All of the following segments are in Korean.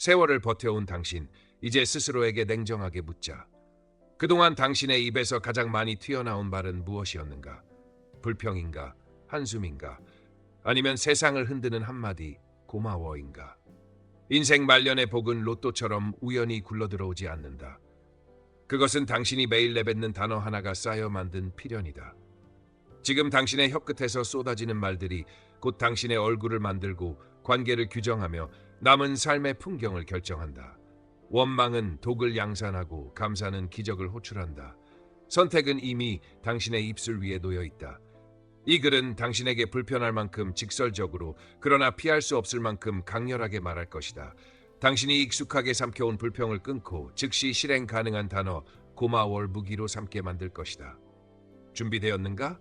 세월을 버텨온 당신, 이제 스스로에게 냉정하게 묻자. 그동안 당신의 입에서 가장 많이 튀어나온 말은 무엇이었는가? 불평인가? 한숨인가? 아니면 세상을 흔드는 한마디 고마워인가? 인생 말년의 복은 로또처럼 우연히 굴러들어오지 않는다. 그것은 당신이 매일 내뱉는 단어 하나가 쌓여 만든 필연이다. 지금 당신의 혀끝에서 쏟아지는 말들이 곧 당신의 얼굴을 만들고 관계를 규정하며 남은 삶의 풍경을 결정한다. 원망은 독을 양산하고 감사는 기적을 호출한다. 선택은 이미 당신의 입술 위에 놓여 있다. 이 글은 당신에게 불편할 만큼 직설적으로, 그러나 피할 수 없을 만큼 강렬하게 말할 것이다. 당신이 익숙하게 삼켜온 불평을 끊고 즉시 실행 가능한 단어 고마워를 무기로 삼게 만들 것이다. 준비되었는가?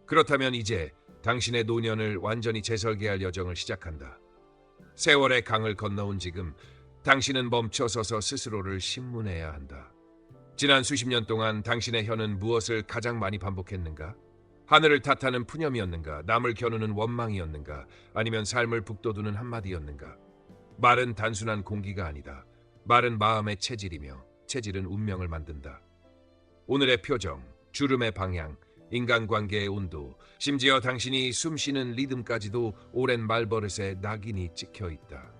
그렇다면 이제 당신의 노년을 완전히 재설계할 여정을 시작한다. 세월의 강을 건너온 지금 당신은 멈춰서서 스스로를 신문해야 한다. 지난 수십 년 동안 당신의 혀는 무엇을 가장 많이 반복했는가? 하늘을 탓하는 푸념이었는가? 남을 겨누는 원망이었는가? 아니면 삶을 북돋우는 한마디였는가? 말은 단순한 공기가 아니다. 말은 마음의 체질이며 체질은 운명을 만든다. 오늘의 표정, 주름의 방향, 인간관계의 온도, 심지어 당신이 숨쉬는 리듬까지도 오랜 말버릇에 낙인이 찍혀 있다.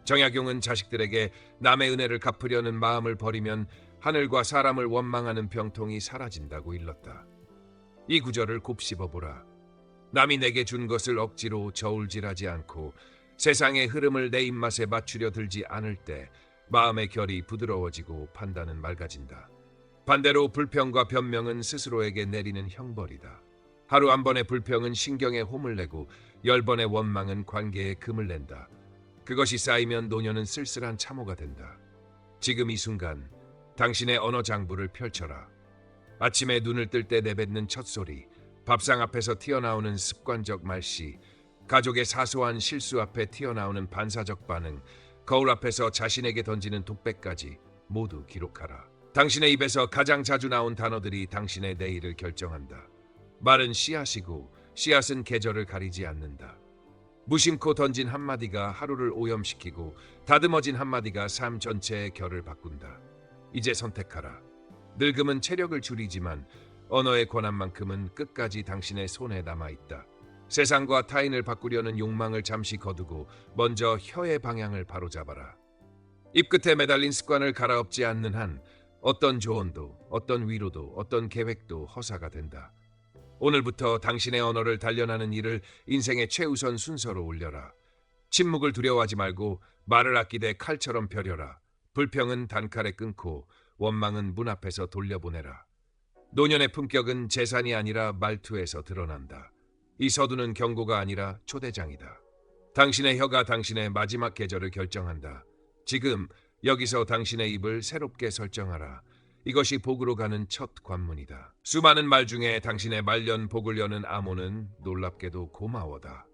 정약용은 자식들에게 남의 은혜를 갚으려는 마음을 버리면 하늘과 사람을 원망하는 병통이 사라진다고 일렀다. 이 구절을 곱씹어보라. 남이 내게 준 것을 억지로 저울질하지 않고 세상의 흐름을 내 입맛에 맞추려 들지 않을 때 마음의 결이 부드러워지고 판단은 맑아진다. 반대로 불평과 변명은 스스로에게 내리는 형벌이다. 하루 한 번의 불평은 신경에 홈을 내고 10번의 원망은 관계에 금을 낸다. 그것이 쌓이면 노년은 쓸쓸한 참호가 된다. 지금 이 순간 당신의 언어 장부를 펼쳐라. 아침에 눈을 뜰 때 내뱉는 첫 소리, 밥상 앞에서 튀어나오는 습관적 말씨, 가족의 사소한 실수 앞에 튀어나오는 반사적 반응, 거울 앞에서 자신에게 던지는 독백까지 모두 기록하라. 당신의 입에서 가장 자주 나온 단어들이 당신의 내일을 결정한다. 말은 씨앗이고 씨앗은 계절을 가리지 않는다. 무심코 던진 한마디가 하루를 오염시키고 다듬어진 한마디가 삶 전체의 결을 바꾼다. 이제 선택하라. 늙음은 체력을 줄이지만 언어의 권한만큼은 끝까지 당신의 손에 남아있다. 세상과 타인을 바꾸려는 욕망을 잠시 거두고 먼저 혀의 방향을 바로잡아라. 입끝에 매달린 습관을 갈아엎지 않는 한 어떤 조언도, 어떤 위로도, 어떤 계획도 허사가 된다. 오늘부터 당신의 언어를 단련하는 일을 인생의 최우선 순서로 올려라. 침묵을 두려워하지 말고 말을 아끼되 칼처럼 벼려라. 불평은 단칼에 끊고 원망은 문 앞에서 돌려보내라. 노년의 품격은 재산이 아니라 말투에서 드러난다. 이 서두는 경고가 아니라 초대장이다. 당신의 혀가 당신의 마지막 계절을 결정한다. 지금 여기서 당신의 입을 새롭게 설정하라. 이것이 복으로 가는 첫 관문이다. 수많은 말 중에 당신의 말년 복을 여는 암호는 놀랍게도 고마워다.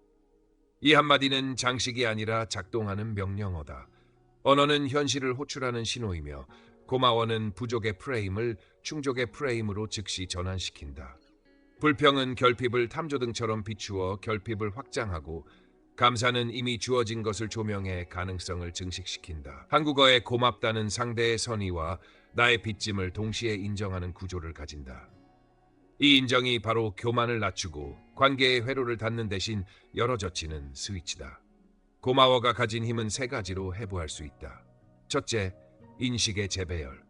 이 한마디는 장식이 아니라 작동하는 명령어다. 언어는 현실을 호출하는 신호이며 고마워는 부족의 프레임을 충족의 프레임으로 즉시 전환시킨다. 불평은 결핍을 탐조등처럼 비추어 결핍을 확장하고 감사는 이미 주어진 것을 조명해 가능성을 증식시킨다. 한국어의 고맙다는 상대의 선의와 나의 빚짐을 동시에 인정하는 구조를 가진다. 이 인정이 바로 교만을 낮추고 관계의 회로를 닫는 대신 열어젖히는 스위치다. 고마워가 가진 힘은 세 가지로 해부할 수 있다. 첫째, 인식의 재배열.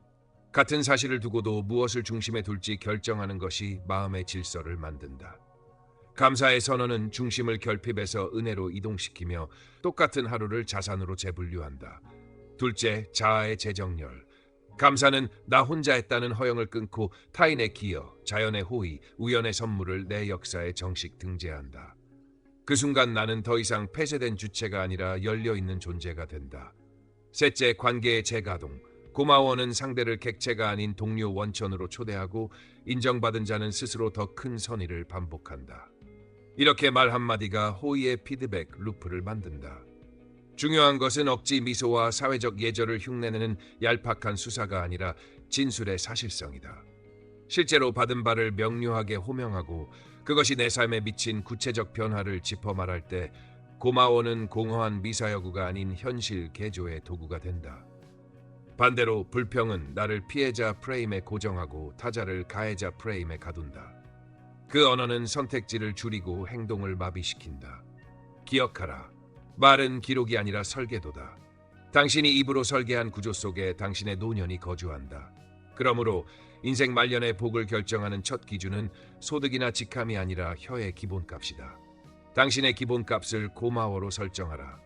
같은 사실을 두고도 무엇을 중심에 둘지 결정하는 것이 마음의 질서를 만든다. 감사의 선언은 중심을 결핍에서 은혜로 이동시키며 똑같은 하루를 자산으로 재분류한다. 둘째, 자아의 재정렬. 감사는 나 혼자 했다는 허영을 끊고 타인의 기여, 자연의 호의, 우연의 선물을 내 역사에 정식 등재한다. 그 순간 나는 더 이상 폐쇄된 주체가 아니라 열려있는 존재가 된다. 셋째, 관계의 재가동. 고마워는 상대를 객체가 아닌 동료 원천으로 초대하고 인정받은 자는 스스로 더 큰 선의를 반복한다. 이렇게 말 한마디가 호의의 피드백 루프를 만든다. 중요한 것은 억지 미소와 사회적 예절을 흉내내는 얄팍한 수사가 아니라 진술의 사실성이다. 실제로 받은 바를 명료하게 호명하고 그것이 내 삶에 미친 구체적 변화를 짚어 말할 때 고마워는 공허한 미사여구가 아닌 현실 개조의 도구가 된다. 반대로 불평은 나를 피해자 프레임에 고정하고 타자를 가해자 프레임에 가둔다. 그 언어는 선택지를 줄이고 행동을 마비시킨다. 기억하라. 말은 기록이 아니라 설계도다. 당신이 입으로 설계한 구조 속에 당신의 노년이 거주한다. 그러므로 인생 말년의 복을 결정하는 첫 기준은 소득이나 직함이 아니라 혀의 기본값이다. 당신의 기본값을 고마워로 설정하라.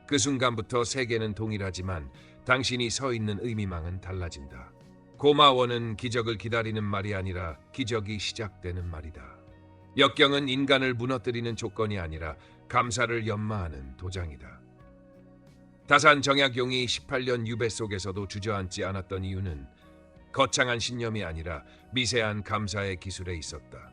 그 순간부터 세계는 동일하지만 당신이 서 있는 의미망은 달라진다. 고마워는 기적을 기다리는 말이 아니라 기적이 시작되는 말이다. 역경은 인간을 무너뜨리는 조건이 아니라 감사를 연마하는 도장이다. 다산 정약용이 18년 유배 속에서도 주저앉지 않았던 이유는 거창한 신념이 아니라 미세한 감사의 기술에 있었다.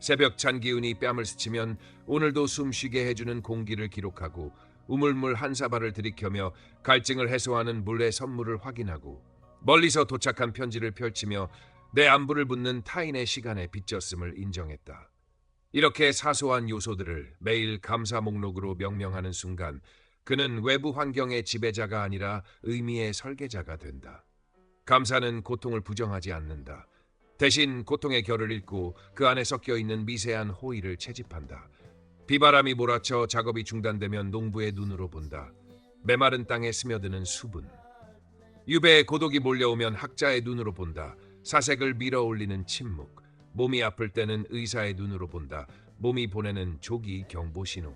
새벽 찬 기운이 뺨을 스치면 오늘도 숨쉬게 해주는 공기를 기록하고 우물물 한 사발을 들이켜며 갈증을 해소하는 물의 선물을 확인하고 멀리서 도착한 편지를 펼치며 내 안부를 묻는 타인의 시간에 빚졌음을 인정했다. 이렇게 사소한 요소들을 매일 감사 목록으로 명명하는 순간 그는 외부 환경의 지배자가 아니라 의미의 설계자가 된다. 감사는 고통을 부정하지 않는다. 대신 고통의 결을 읽고 그 안에 섞여 있는 미세한 호의를 채집한다. 비바람이 몰아쳐 작업이 중단되면 농부의 눈으로 본다. 메마른 땅에 스며드는 수분. 유배의 고독이 몰려오면 학자의 눈으로 본다. 사색을 밀어올리는 침묵. 몸이 아플 때는 의사의 눈으로 본다. 몸이 보내는 조기 경보 신호.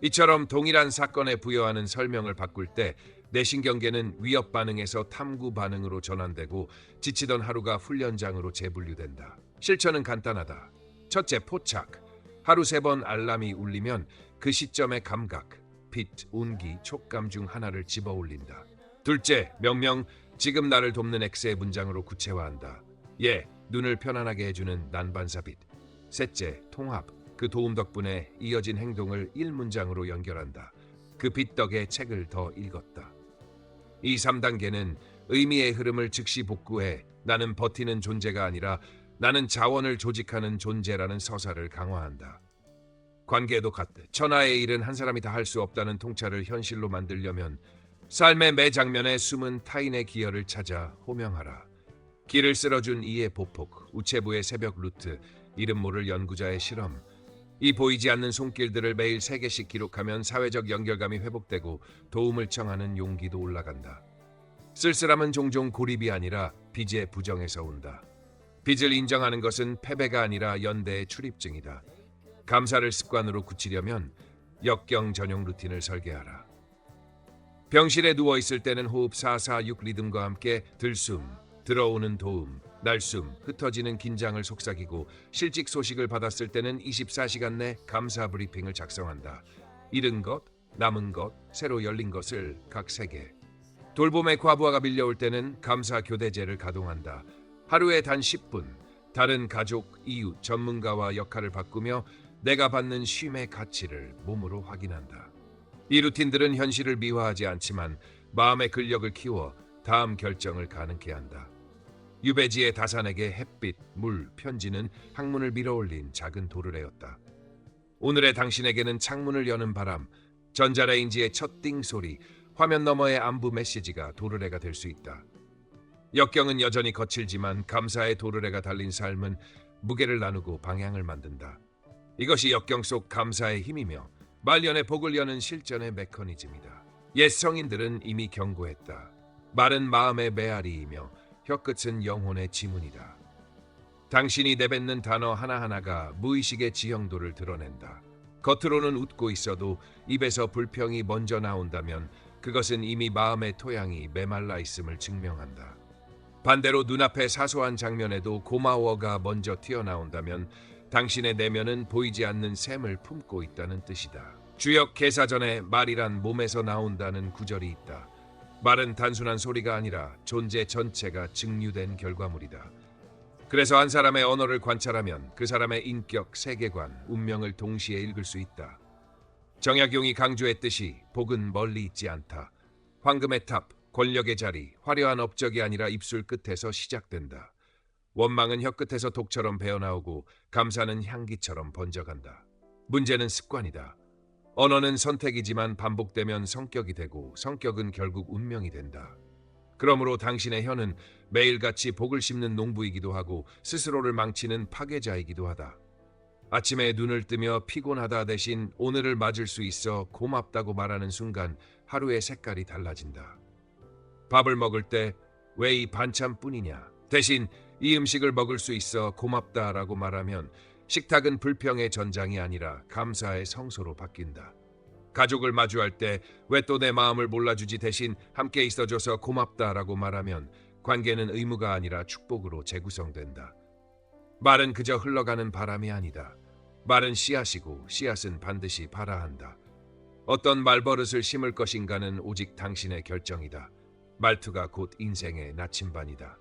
이처럼 동일한 사건에 부여하는 설명을 바꿀 때 내신경계는 위협 반응에서 탐구 반응으로 전환되고 지치던 하루가 훈련장으로 재분류된다. 실천은 간단하다. 첫째, 포착. 하루 3번 알람이 울리면 그 시점의 감각, 빛, 온기, 촉감 중 하나를 집어 올린다. 둘째, 명명. 지금 나를 돕는 X의 문장으로 구체화한다. 예, 눈을 편안하게 해주는 난반사빛. 셋째, 통합. 그 도움 덕분에 이어진 행동을 1문장으로 연결한다. 그 빛 덕에 책을 더 읽었다. 이 3단계는 의미의 흐름을 즉시 복구해 나는 버티는 존재가 아니라 나는 자원을 조직하는 존재라는 서사를 강화한다. 관계도 같듯 천하의 일은 한 사람이 다 할 수 없다는 통찰을 현실로 만들려면 삶의 매 장면에 숨은 타인의 기여를 찾아 호명하라. 길을 쓸어준 이의 보폭, 우체부의 새벽 루트, 이름 모를 연구자의 실험. 이 보이지 않는 손길들을 매일 3개씩 기록하면 사회적 연결감이 회복되고 도움을 청하는 용기도 올라간다. 쓸쓸함은 종종 고립이 아니라 빚의 부정에서 온다. 빚을 인정하는 것은 패배가 아니라 연대의 출입증이다. 감사를 습관으로 굳히려면 역경 전용 루틴을 설계하라. 병실에 누워있을 때는 호흡 4-4-6 리듬과 함께 들숨, 들어오는 도움, 날숨, 흩어지는 긴장을 속삭이고 실직 소식을 받았을 때는 24시간 내 감사 브리핑을 작성한다. 잃은 것, 남은 것, 새로 열린 것을 각 3개. 돌봄의 과부하가 밀려올 때는 감사 교대제를 가동한다. 하루에 단 10분, 다른 가족, 이웃, 전문가와 역할을 바꾸며 내가 받는 쉼의 가치를 몸으로 확인한다. 이 루틴들은 현실을 미화하지 않지만 마음의 근력을 키워 다음 결정을 가능케 한다. 유배지의 다산에게 햇빛, 물, 편지는 학문을 밀어올린 작은 도르래였다. 오늘의 당신에게는 창문을 여는 바람, 전자레인지의 첫 띵 소리, 화면 너머의 안부 메시지가 도르래가 될 수 있다. 역경은 여전히 거칠지만 감사의 도르래가 달린 삶은 무게를 나누고 방향을 만든다. 이것이 역경 속 감사의 힘이며 말년의 복을 여는 실전의 메커니즘이다. 옛 성인들은 이미 경고했다. 말은 마음의 메아리이며 혀끝은 영혼의 지문이다. 당신이 내뱉는 단어 하나하나가 무의식의 지형도를 드러낸다. 겉으로는 웃고 있어도 입에서 불평이 먼저 나온다면 그것은 이미 마음의 토양이 메말라 있음을 증명한다. 반대로 눈앞의 사소한 장면에도 고마워가 먼저 튀어나온다면 당신의 내면은 보이지 않는 샘을 품고 있다는 뜻이다. 주역 개사전에 말이란 몸에서 나온다는 구절이 있다. 말은 단순한 소리가 아니라 존재 전체가 증류된 결과물이다. 그래서 한 사람의 언어를 관찰하면 그 사람의 인격, 세계관, 운명을 동시에 읽을 수 있다. 정약용이 강조했듯이 복은 멀리 있지 않다. 황금의 탑, 권력의 자리, 화려한 업적이 아니라 입술 끝에서 시작된다. 원망은 혀끝에서 독처럼 배어나오고 감사는 향기처럼 번져간다. 문제는 습관이다. 언어는 선택이지만 반복되면 성격이 되고 성격은 결국 운명이 된다. 그러므로 당신의 혀는 매일같이 복을 심는 농부이기도 하고 스스로를 망치는 파괴자이기도 하다. 아침에 눈을 뜨며 피곤하다 대신 오늘을 맞을 수 있어 고맙다고 말하는 순간 하루의 색깔이 달라진다. 밥을 먹을 때 왜 이 반찬뿐이냐 대신 이 음식을 먹을 수 있어 고맙다라고 말하면 식탁은 불평의 전장이 아니라 감사의 성소로 바뀐다. 가족을 마주할 때 왜 또 내 마음을 몰라주지 대신 함께 있어줘서 고맙다라고 말하면 관계는 의무가 아니라 축복으로 재구성된다. 말은 그저 흘러가는 바람이 아니다. 말은 씨앗이고 씨앗은 반드시 발아야 한다. 어떤 말버릇을 심을 것인가는 오직 당신의 결정이다. 말투가 곧 인생의 나침반이다.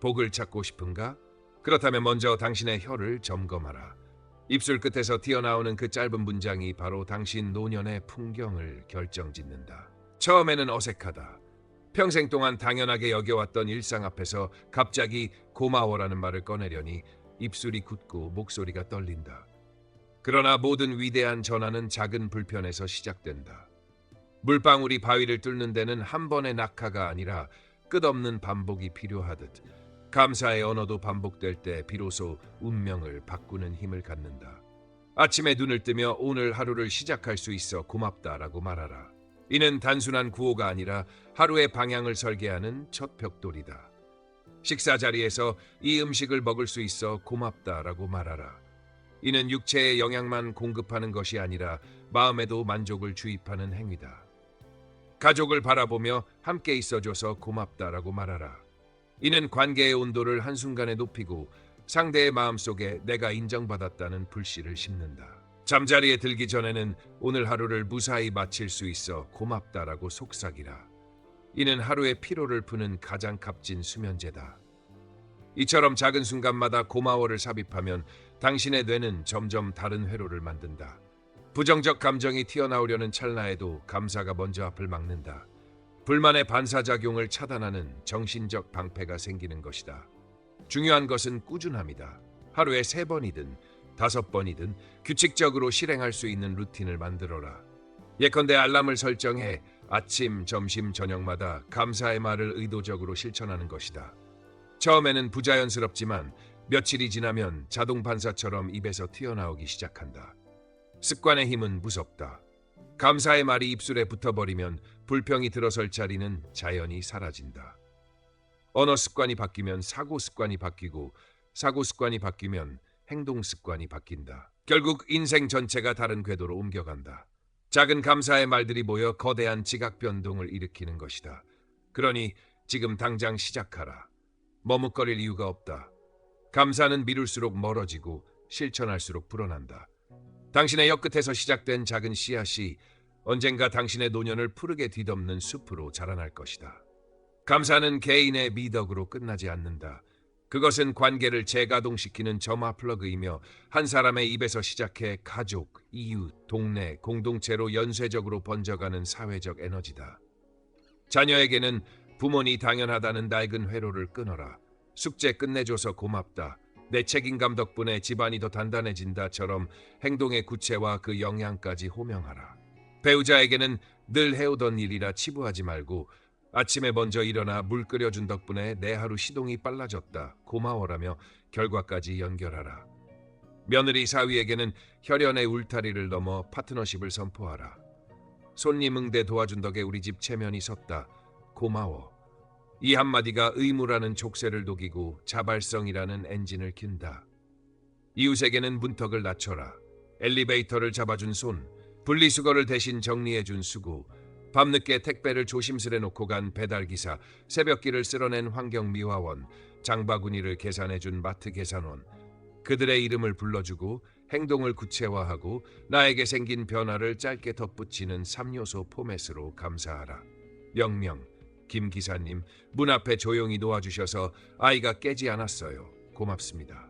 복을 찾고 싶은가? 그렇다면 먼저 당신의 혀를 점검하라. 입술 끝에서 튀어나오는 그 짧은 문장이 바로 당신 노년의 풍경을 결정짓는다. 처음에는 어색하다. 평생 동안 당연하게 여겨왔던 일상 앞에서 갑자기 고마워라는 말을 꺼내려니 입술이 굳고 목소리가 떨린다. 그러나 모든 위대한 전환은 작은 불편에서 시작된다. 물방울이 바위를 뚫는 데는 한 번의 낙하가 아니라 끝없는 반복이 필요하듯 감사의 언어도 반복될 때 비로소 운명을 바꾸는 힘을 갖는다. 아침에 눈을 뜨며 오늘 하루를 시작할 수 있어 고맙다라고 말하라. 이는 단순한 구호가 아니라 하루의 방향을 설계하는 첫 벽돌이다. 식사 자리에서 이 음식을 먹을 수 있어 고맙다라고 말하라. 이는 육체의 영양만 공급하는 것이 아니라 마음에도 만족을 주입하는 행위다. 가족을 바라보며 함께 있어줘서 고맙다라고 말하라. 이는 관계의 온도를 한순간에 높이고 상대의 마음속에 내가 인정받았다는 불씨를 심는다. 잠자리에 들기 전에는 오늘 하루를 무사히 마칠 수 있어 고맙다라고 속삭이라. 이는 하루의 피로를 푸는 가장 값진 수면제다. 이처럼 작은 순간마다 고마워를 삽입하면 당신의 뇌는 점점 다른 회로를 만든다. 부정적 감정이 튀어나오려는 찰나에도 감사가 먼저 앞을 막는다. 불만의 반사작용을 차단하는 정신적 방패가 생기는 것이다. 중요한 것은 꾸준함이다. 하루에 3번이든 5번이든 규칙적으로 실행할 수 있는 루틴을 만들어라. 예컨대 알람을 설정해 아침, 점심, 저녁마다 감사의 말을 의도적으로 실천하는 것이다. 처음에는 부자연스럽지만 며칠이 지나면 자동 반사처럼 입에서 튀어나오기 시작한다. 습관의 힘은 무섭다. 감사의 말이 입술에 붙어버리면 불평이 들어설 자리는 자연히 사라진다. 언어 습관이 바뀌면 사고 습관이 바뀌고 사고 습관이 바뀌면 행동 습관이 바뀐다. 결국 인생 전체가 다른 궤도로 옮겨간다. 작은 감사의 말들이 모여 거대한 지각 변동을 일으키는 것이다. 그러니 지금 당장 시작하라. 머뭇거릴 이유가 없다. 감사는 미룰수록 멀어지고 실천할수록 불어난다. 당신의 혀끝에서 시작된 작은 씨앗이 언젠가 당신의 노년을 푸르게 뒤덮는 숲으로 자라날 것이다. 감사는 개인의 미덕으로 끝나지 않는다. 그것은 관계를 재가동시키는 점화 플러그이며 한 사람의 입에서 시작해 가족, 이웃, 동네, 공동체로 연쇄적으로 번져가는 사회적 에너지다. 자녀에게는 부모니 당연하다는 낡은 회로를 끊어라. 숙제 끝내줘서 고맙다. 내 책임감 덕분에 집안이 더 단단해진다처럼 행동의 구체와 그 영향까지 호명하라. 배우자에게는 늘 해오던 일이라 치부하지 말고 아침에 먼저 일어나 물 끓여준 덕분에 내 하루 시동이 빨라졌다. 고마워라며 결과까지 연결하라. 며느리 사위에게는 혈연의 울타리를 넘어 파트너십을 선포하라. 손님 응대 도와준 덕에 우리 집 체면이 섰다. 고마워. 이 한마디가 의무라는 족쇄를 녹이고 자발성이라는 엔진을 킨다. 이웃에게는 문턱을 낮춰라. 엘리베이터를 잡아준 손, 분리수거를 대신 정리해준 수고, 밤늦게 택배를 조심스레 놓고 간 배달기사, 새벽길을 쓸어낸 환경미화원, 장바구니를 계산해준 마트 계산원, 그들의 이름을 불러주고 행동을 구체화하고 나에게 생긴 변화를 짧게 덧붙이는 3요소 포맷으로 감사하라. 명명, 김 기사님, 문 앞에 조용히 놓아주셔서 아이가 깨지 않았어요. 고맙습니다.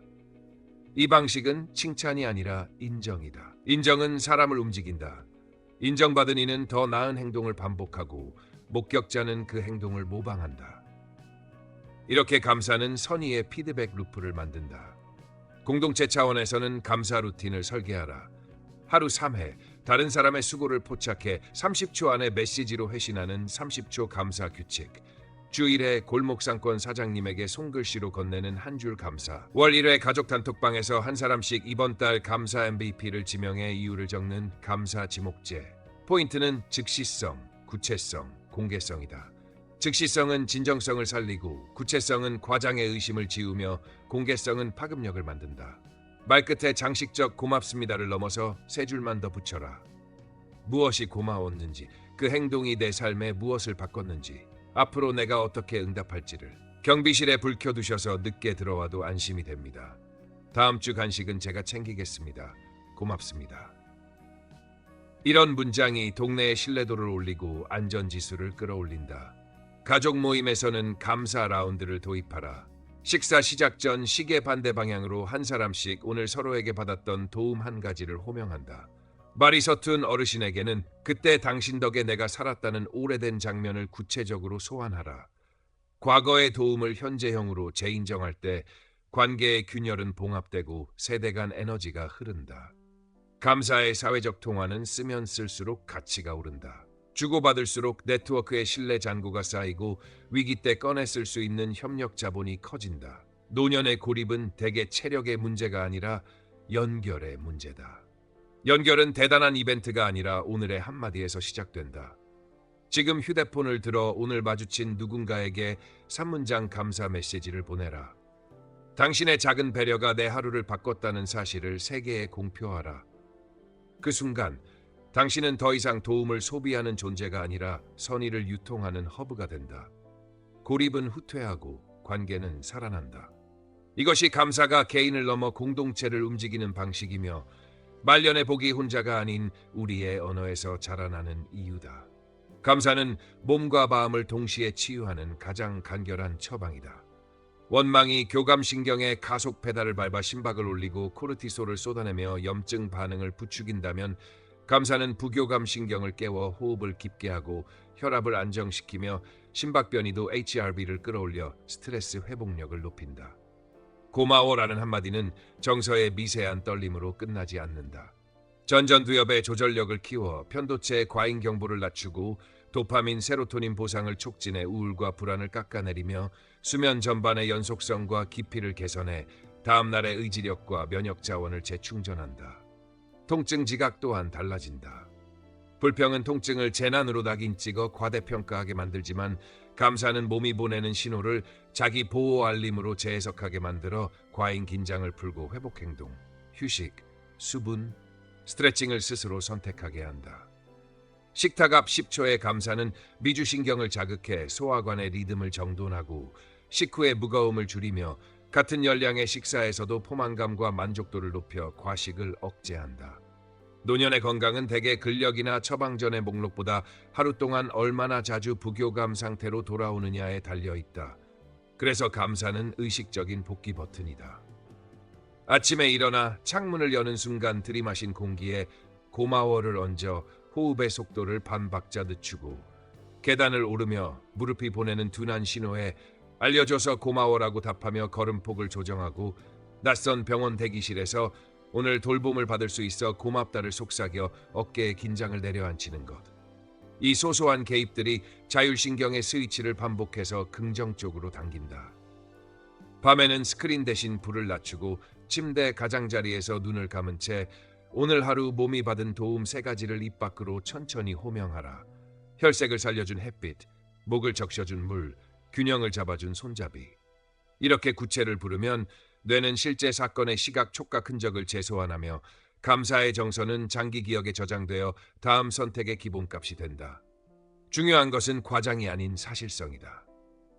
이 방식은 칭찬이 아니라 인정이다. 인정은 사람을 움직인다. 인정받은 이는 더 나은 행동을 반복하고 목격자는 그 행동을 모방한다. 이렇게 감사는 선의의 피드백 루프를 만든다. 공동체 차원에서는 감사 루틴을 설계하라. 하루 3회, 다른 사람의 수고를 포착해 30초 안에 메시지로 회신하는 30초 감사 규칙. 주 1회 골목상권 사장님에게 손글씨로 건네는 한 줄 감사. 월 1회 가족 단톡방에서 한 사람씩 이번 달 감사 MVP를 지명해 이유를 적는 감사 지목제. 포인트는 즉시성, 구체성, 공개성이다. 즉시성은 진정성을 살리고 구체성은 과장의 의심을 지우며 공개성은 파급력을 만든다. 말끝에 장식적 고맙습니다를 넘어서 세 줄만 더 붙여라. 무엇이 고마웠는지, 그 행동이 내 삶에 무엇을 바꿨는지, 앞으로 내가 어떻게 응답할지를. 경비실에 불 켜두셔서 늦게 들어와도 안심이 됩니다. 다음 주 간식은 제가 챙기겠습니다. 고맙습니다. 이런 문장이 동네의 신뢰도를 올리고 안전지수를 끌어올린다. 가족 모임에서는 감사 라운드를 도입하라. 식사 시작 전 시계 반대 방향으로 한 사람씩 오늘 서로에게 받았던 도움 한 가지를 호명한다. 말이 서툰 어르신에게는 그때 당신 덕에 내가 살았다는 오래된 장면을 구체적으로 소환하라. 과거의 도움을 현재형으로 재인정할 때 관계의 균열은 봉합되고 세대 간 에너지가 흐른다. 감사의 사회적 통화는 쓰면 쓸수록 가치가 오른다. 주고받을수록 네트워크의 신뢰 잔고가 쌓이고 위기 때 꺼내 쓸 수 있는 협력 자본이 커진다. 노년의 고립은 대개 체력의 문제가 아니라 연결의 문제다. 연결은 대단한 이벤트가 아니라 오늘의 한마디에서 시작된다. 지금 휴대폰을 들어 오늘 마주친 누군가에게 3문장 감사 메시지를 보내라. 당신의 작은 배려가 내 하루를 바꿨다는 사실을 세계에 공표하라. 그 순간 당신은 더 이상 도움을 소비하는 존재가 아니라 선의를 유통하는 허브가 된다. 고립은 후퇴하고 관계는 살아난다. 이것이 감사가 개인을 넘어 공동체를 움직이는 방식이며 말년의 복이 혼자가 아닌 우리의 언어에서 자라나는 이유다. 감사는 몸과 마음을 동시에 치유하는 가장 간결한 처방이다. 원망이 교감신경의 가속 페달을 밟아 심박을 올리고 코르티솔을 쏟아내며 염증 반응을 부추긴다면 감사는 부교감신경을 깨워 호흡을 깊게 하고 혈압을 안정시키며 심박변이도 HRV를 끌어올려 스트레스 회복력을 높인다. 고마워라는 한마디는 정서의 미세한 떨림으로 끝나지 않는다. 전전두엽의 조절력을 키워 편도체의 과잉 경보를 낮추고 도파민, 세로토닌 보상을 촉진해 우울과 불안을 깎아내리며 수면 전반의 연속성과 깊이를 개선해 다음날의 의지력과 면역 자원을 재충전한다. 통증 지각 또한 달라진다. 불평은 통증을 재난으로 낙인 찍어 과대평가하게 만들지만 감사는 몸이 보내는 신호를 자기 보호 알림으로 재해석하게 만들어 과잉 긴장을 풀고 회복 행동, 휴식, 수분, 스트레칭을 스스로 선택하게 한다. 식탁 앞 10초의 감사는 미주신경을 자극해 소화관의 리듬을 정돈하고 식후의 무거움을 줄이며 같은 열량의 식사에서도 포만감과 만족도를 높여 과식을 억제한다. 노년의 건강은 대개 근력이나 처방전의 목록보다 하루 동안 얼마나 자주 부교감 상태로 돌아오느냐에 달려있다. 그래서 감사는 의식적인 복귀 버튼이다. 아침에 일어나 창문을 여는 순간 들이마신 공기에 고마워를 얹어 호흡의 속도를 반박자 늦추고 계단을 오르며 무릎이 보내는 둔한 신호에 알려줘서 고마워라고 답하며 걸음폭을 조정하고 낯선 병원 대기실에서 오늘 돌봄을 받을 수 있어 고맙다를 속삭여 어깨에 긴장을 내려앉히는 것. 이 소소한 개입들이 자율신경의 스위치를 반복해서 긍정적으로 당긴다. 밤에는 스크린 대신 불을 낮추고 침대 가장자리에서 눈을 감은 채 오늘 하루 몸이 받은 도움 3가지를 입 밖으로 천천히 호명하라. 혈색을 살려준 햇빛, 목을 적셔준 물, 균형을 잡아준 손잡이. 이렇게 구체를 부르면 뇌는 실제 사건의 시각 촉각 흔적을 재소환하며 감사의 정서는 장기 기억에 저장되어 다음 선택의 기본값이 된다. 중요한 것은 과장이 아닌 사실성이다.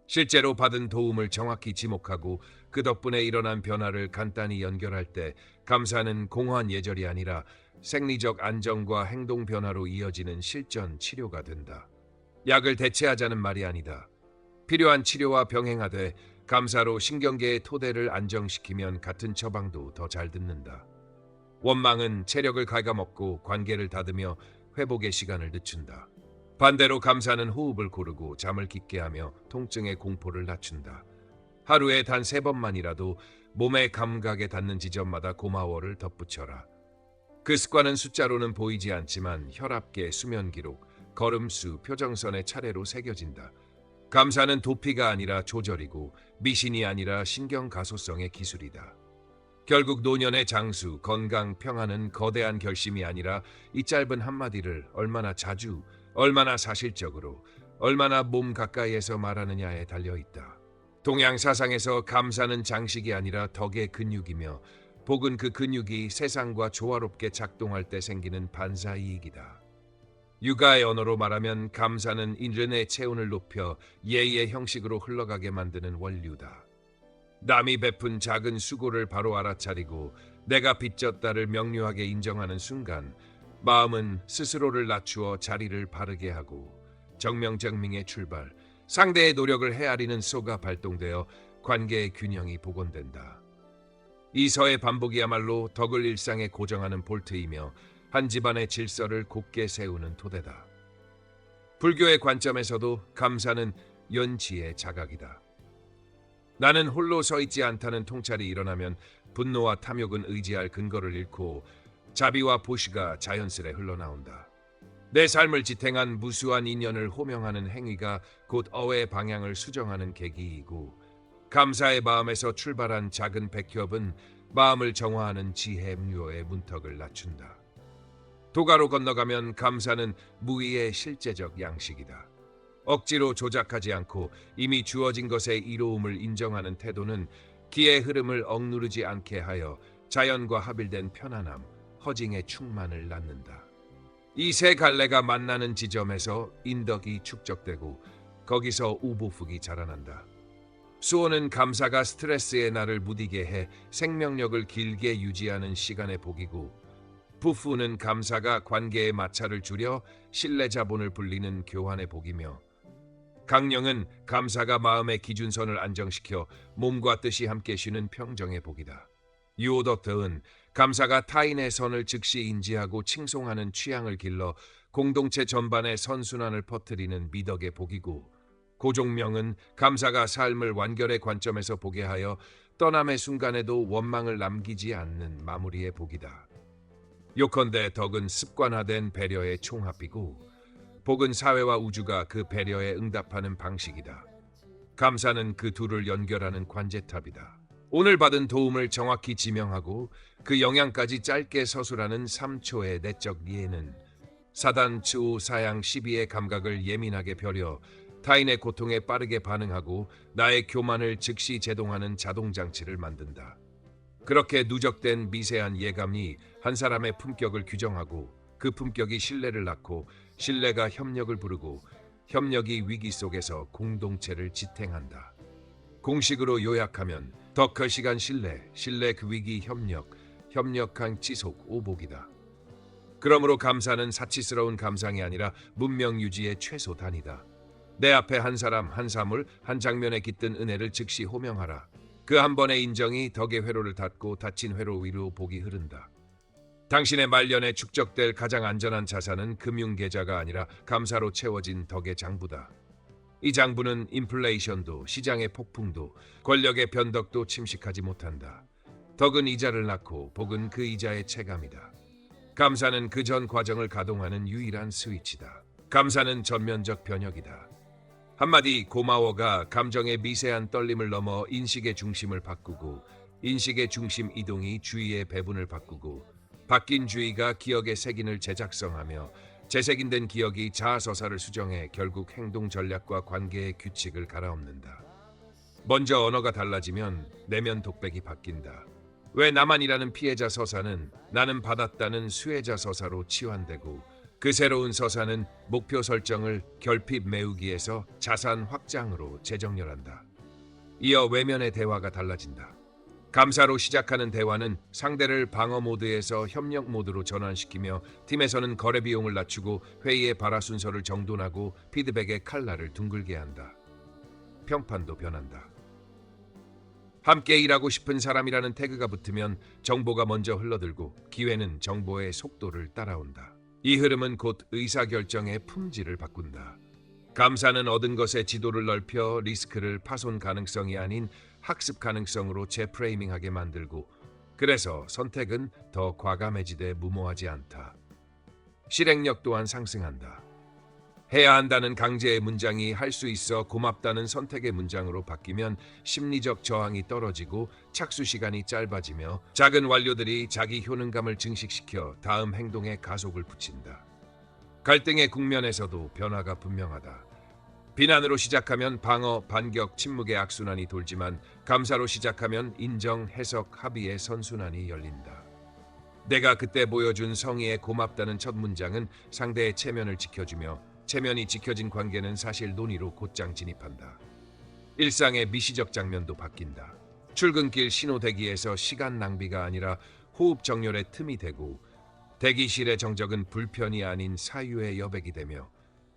실제로 받은 도움을 정확히 지목하고 그 덕분에 일어난 변화를 간단히 연결할 때 감사는 공허한 예절이 아니라 생리적 안정과 행동 변화로 이어지는 실전 치료가 된다. 약을 대체하자는 말이 아니다. 필요한 치료와 병행하되 감사로 신경계의 토대를 안정시키면 같은 처방도 더 잘 듣는다. 원망은 체력을 갉아먹고 관계를 닫으며 회복의 시간을 늦춘다. 반대로 감사는 호흡을 고르고 잠을 깊게 하며 통증의 공포를 낮춘다. 하루에 단 3번만이라도 몸의 감각에 닿는 지점마다 고마워를 덧붙여라. 그 습관은 숫자로는 보이지 않지만 혈압계, 수면 기록, 걸음수, 표정선의 차례로 새겨진다. 감사는 도피가 아니라 조절이고 미신이 아니라 신경 가소성의 기술이다. 결국 노년의 장수, 건강, 평안은 거대한 결심이 아니라 이 짧은 한마디를 얼마나 자주, 얼마나 사실적으로, 얼마나 몸 가까이에서 말하느냐에 달려있다. 동양 사상에서 감사는 장식이 아니라 덕의 근육이며 복은 그 근육이 세상과 조화롭게 작동할 때 생기는 반사이익이다. 육아의 언어로 말하면 감사는 인륜의 체온을 높여 예의의 형식으로 흘러가게 만드는 원류다. 남이 베푼 작은 수고를 바로 알아차리고 내가 빚졌다를 명료하게 인정하는 순간 마음은 스스로를 낮추어 자리를 바르게 하고 정명정명의 출발, 상대의 노력을 헤아리는 쏘가 발동되어 관계의 균형이 복원된다. 이 서의 반복이야말로 덕을 일상에 고정하는 볼트이며 한 집안의 질서를 곧게 세우는 토대다. 불교의 관점에서도 감사는 연치의 자각이다. 나는 홀로 서 있지 않다는 통찰이 일어나면 분노와 탐욕은 의지할 근거를 잃고 자비와 보시가 자연스레 흘러나온다. 내 삶을 지탱한 무수한 인연을 호명하는 행위가 곧 어의 방향을 수정하는 계기이고 감사의 마음에서 출발한 작은 백협은 마음을 정화하는 지혜 묘의 문턱을 낮춘다. 도가로 건너가면 감사는 무의의 실제적 양식이다. 억지로 조작하지 않고 이미 주어진 것의 이로움을 인정하는 태도는 기의 흐름을 억누르지 않게 하여 자연과 합일된 편안함, 허징의 충만을 낳는다. 이 세 갈래가 만나는 지점에서 인덕이 축적되고 거기서 우보福이 자라난다. 수호는 감사가 스트레스의 날을 무디게 해 생명력을 길게 유지하는 시간의 복이고 부fu는 감사가 관계의 마찰을 줄여 신뢰 자본을 불리는 교환의 복이며 강령은 감사가 마음의 기준선을 안정시켜 몸과 뜻이 함께 쉬는 평정의 복이다. 유오덕터은 감사가 타인의 선을 즉시 인지하고 칭송하는 취향을 길러 공동체 전반의 선순환을 퍼뜨리는 미덕의 복이고 고종명은 감사가 삶을 완결의 관점에서 보게 하여 떠남의 순간에도 원망을 남기지 않는 마무리의 복이다. 요컨대 덕은 습관화된 배려의 총합이고 복은 사회와 우주가 그 배려에 응답하는 방식이다. 감사는 그 둘을 연결하는 관제탑이다. 오늘 받은 도움을 정확히 지명하고 그 영향까지 짧게 서술하는 3초의 내적 이해는 사단, 추, 사양, 시비의 감각을 예민하게 벼려 타인의 고통에 빠르게 반응하고 나의 교만을 즉시 제동하는 자동장치를 만든다. 그렇게 누적된 미세한 예감이 한 사람의 품격을 규정하고 그 품격이 신뢰를 낳고 신뢰가 협력을 부르고 협력이 위기 속에서 공동체를 지탱한다. 공식으로 요약하면 덕 시간 신뢰, 신뢰 그 위기 협력, 협력한 지속 오복이다. 그러므로 감사는 사치스러운 감상이 아니라 문명 유지의 최소 단위다. 내 앞에 한 사람, 한 사물, 한 장면에 깃든 은혜를 즉시 호명하라. 그 한 번의 인정이 덕의 회로를 닫고 닫힌 회로 위로 복이 흐른다. 당신의 말년에 축적될 가장 안전한 자산은 금융계좌가 아니라 감사로 채워진 덕의 장부다. 이 장부는 인플레이션도 시장의 폭풍도 권력의 변덕도 침식하지 못한다. 덕은 이자를 낳고 복은 그 이자의 체감이다. 감사는 그 전 과정을 가동하는 유일한 스위치다. 감사는 전면적 변혁이다. 한마디 고마워가 감정의 미세한 떨림을 넘어 인식의 중심을 바꾸고 인식의 중심 이동이 주의의 배분을 바꾸고 바뀐 주의가 기억의 색인을 재작성하며 재색인된 기억이 자아서사를 수정해 결국 행동 전략과 관계의 규칙을 갈아엎는다. 먼저 언어가 달라지면 내면 독백이 바뀐다. 왜 나만이라는 피해자 서사는 나는 받았다는 수혜자 서사로 치환되고 그 새로운 서사는 목표 설정을 결핍 메우기에서 자산 확장으로 재정렬한다. 이어 외면의 대화가 달라진다. 감사로 시작하는 대화는 상대를 방어 모드에서 협력 모드로 전환시키며 팀에서는 거래 비용을 낮추고 회의의 발화 순서를 정돈하고 피드백의 칼날을 둥글게 한다. 평판도 변한다. 함께 일하고 싶은 사람이라는 태그가 붙으면 정보가 먼저 흘러들고 기회는 정보의 속도를 따라온다. 이 흐름은 곧 의사결정의 품질을 바꾼다. 감사는 얻은 것의 지도를 넓혀 리스크를 파손 가능성이 아닌 학습 가능성으로 재프레이밍하게 만들고 그래서 선택은 더 과감해지되 무모하지 않다. 실행력 또한 상승한다. 해야 한다는 강제의 문장이 할 수 있어 고맙다는 선택의 문장으로 바뀌면 심리적 저항이 떨어지고 착수 시간이 짧아지며 작은 완료들이 자기 효능감을 증식시켜 다음 행동에 가속을 붙인다. 갈등의 국면에서도 변화가 분명하다. 비난으로 시작하면 방어, 반격, 침묵의 악순환이 돌지만 감사로 시작하면 인정, 해석, 합의의 선순환이 열린다. 내가 그때 보여준 성의에 고맙다는 첫 문장은 상대의 체면을 지켜주며 체면이 지켜진 관계는 사실 논의로 곧장 진입한다. 일상의 미시적 장면도 바뀐다. 출근길 신호 대기에서 시간 낭비가 아니라 호흡 정렬의 틈이 되고 대기실의 정적은 불편이 아닌 사유의 여백이 되며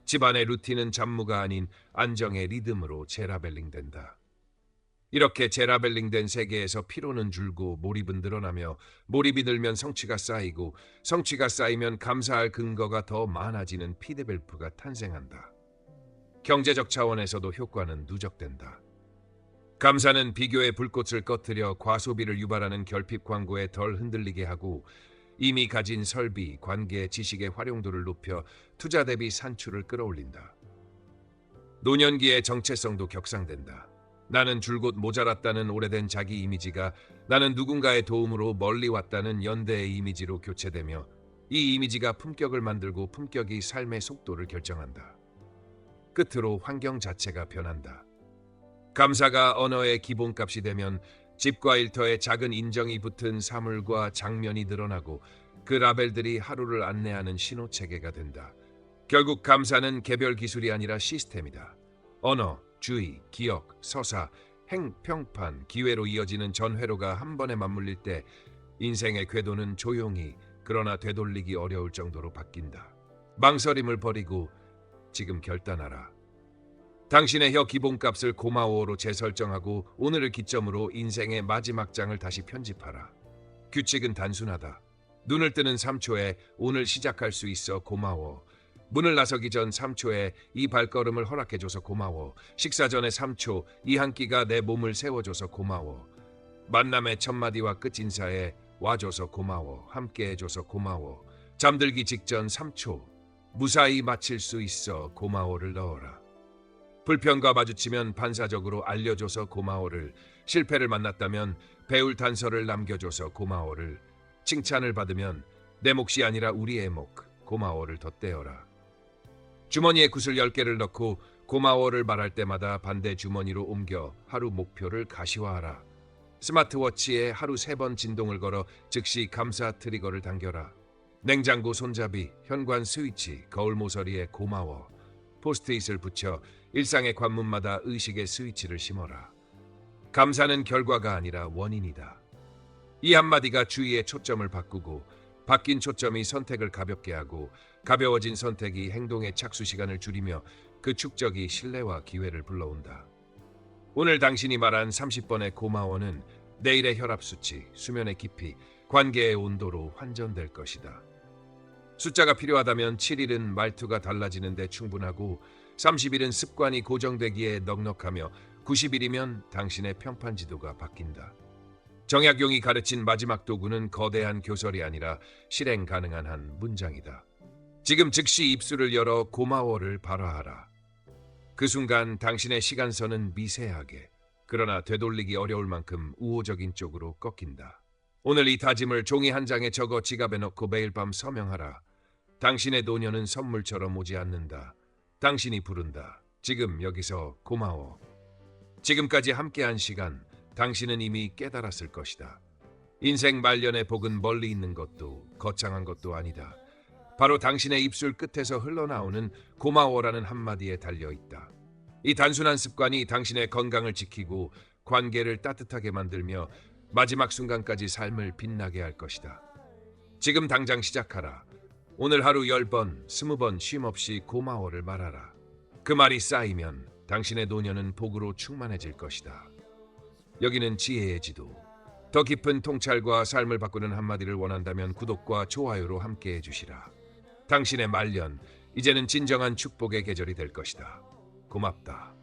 집안의 루틴은 잡무가 아닌 안정의 리듬으로 재라벨링된다. 이렇게 재라벨링된 세계에서 피로는 줄고 몰입은 늘어나며 몰입이 늘면 성취가 쌓이고 성취가 쌓이면 감사할 근거가 더 많아지는 피드밸프가 탄생한다. 경제적 차원에서도 효과는 누적된다. 감사는 비교의 불꽃을 꺼뜨려 과소비를 유발하는 결핍 광고에 덜 흔들리게 하고 이미 가진 설비, 관계, 지식의 활용도를 높여 투자 대비 산출을 끌어올린다. 노년기의 정체성도 격상된다. 나는 줄곧 모자랐다는 오래된 자기 이미지가 나는 누군가의 도움으로 멀리 왔다는 연대의 이미지로 교체되며 이 이미지가 품격을 만들고 품격이 삶의 속도를 결정한다. 끝으로 환경 자체가 변한다. 감사가 언어의 기본값이 되면 집과 일터에 작은 인정이 붙은 사물과 장면이 늘어나고 그 라벨들이 하루를 안내하는 신호체계가 된다. 결국 감사는 개별 기술이 아니라 시스템이다. 언어, 주의, 기억, 서사, 행, 평판, 기회로 이어지는 전회로가 한 번에 맞물릴 때 인생의 궤도는 조용히 그러나 되돌리기 어려울 정도로 바뀐다. 망설임을 버리고 지금 결단하라. 당신의 혀 기본값을 고마워로 재설정하고 오늘을 기점으로 인생의 마지막 장을 다시 편집하라. 규칙은 단순하다. 눈을 뜨는 3초에 오늘 시작할 수 있어 고마워. 문을 나서기 전 3초에 이 발걸음을 허락해줘서 고마워. 식사 전에 3초 이 한 끼가 내 몸을 세워줘서 고마워. 만남의 첫마디와 끝 인사에 와줘서 고마워. 함께해줘서 고마워. 잠들기 직전 3초 무사히 마칠 수 있어 고마워를 넣어라. 불편과 마주치면 반사적으로 알려줘서 고마워를, 실패를 만났다면 배울 단서를 남겨줘서 고마워를, 칭찬을 받으면 내 몫이 아니라 우리의 몫, 고마워를 덧대어라. 주머니에 구슬 10개를 넣고 고마워를 말할 때마다 반대 주머니로 옮겨 하루 목표를 가시화하라. 스마트워치에 하루 3번 진동을 걸어 즉시 감사 트리거를 당겨라. 냉장고 손잡이, 현관 스위치, 거울 모서리에 고마워, 포스트잇을 붙여 일상의 관문마다 의식의 스위치를 심어라. 감사는 결과가 아니라 원인이다. 이 한마디가 주의의 초점을 바꾸고 바뀐 초점이 선택을 가볍게 하고 가벼워진 선택이 행동의 착수 시간을 줄이며 그 축적이 신뢰와 기회를 불러온다. 오늘 당신이 말한 30번의 고마워는 내일의 혈압 수치, 수면의 깊이, 관계의 온도로 환전될 것이다. 숫자가 필요하다면 7일은 말투가 달라지는데 충분하고 30일은 습관이 고정되기에 넉넉하며 90일이면 당신의 평판 지도가 바뀐다. 정약용이 가르친 마지막 도구는 거대한 교설이 아니라 실행 가능한 한 문장이다. 지금 즉시 입술을 열어 고마워를 발화하라. 그 순간 당신의 시간선은 미세하게, 그러나 되돌리기 어려울 만큼 우호적인 쪽으로 꺾인다. 오늘 이 다짐을 종이 한 장에 적어 지갑에 넣고 매일 밤 서명하라. 당신의 노년은 선물처럼 오지 않는다. 당신이 부른다. 지금 여기서 고마워. 지금까지 함께한 시간, 당신은 이미 깨달았을 것이다. 인생 말년의 복은 멀리 있는 것도 거창한 것도 아니다. 바로 당신의 입술 끝에서 흘러나오는 고마워라는 한마디에 달려있다. 이 단순한 습관이 당신의 건강을 지키고 관계를 따뜻하게 만들며 마지막 순간까지 삶을 빛나게 할 것이다. 지금 당장 시작하라. 오늘 하루 10번, 20번 쉼없이 고마워를 말하라. 그 말이 쌓이면 당신의 노년은 복으로 충만해질 것이다. 여기는 지혜의 지도. 더 깊은 통찰과 삶을 바꾸는 한마디를 원한다면 구독과 좋아요로 함께해 주시라. 당신의 말년, 이제는 진정한 축복의 계절이 될 것이다. 고맙다.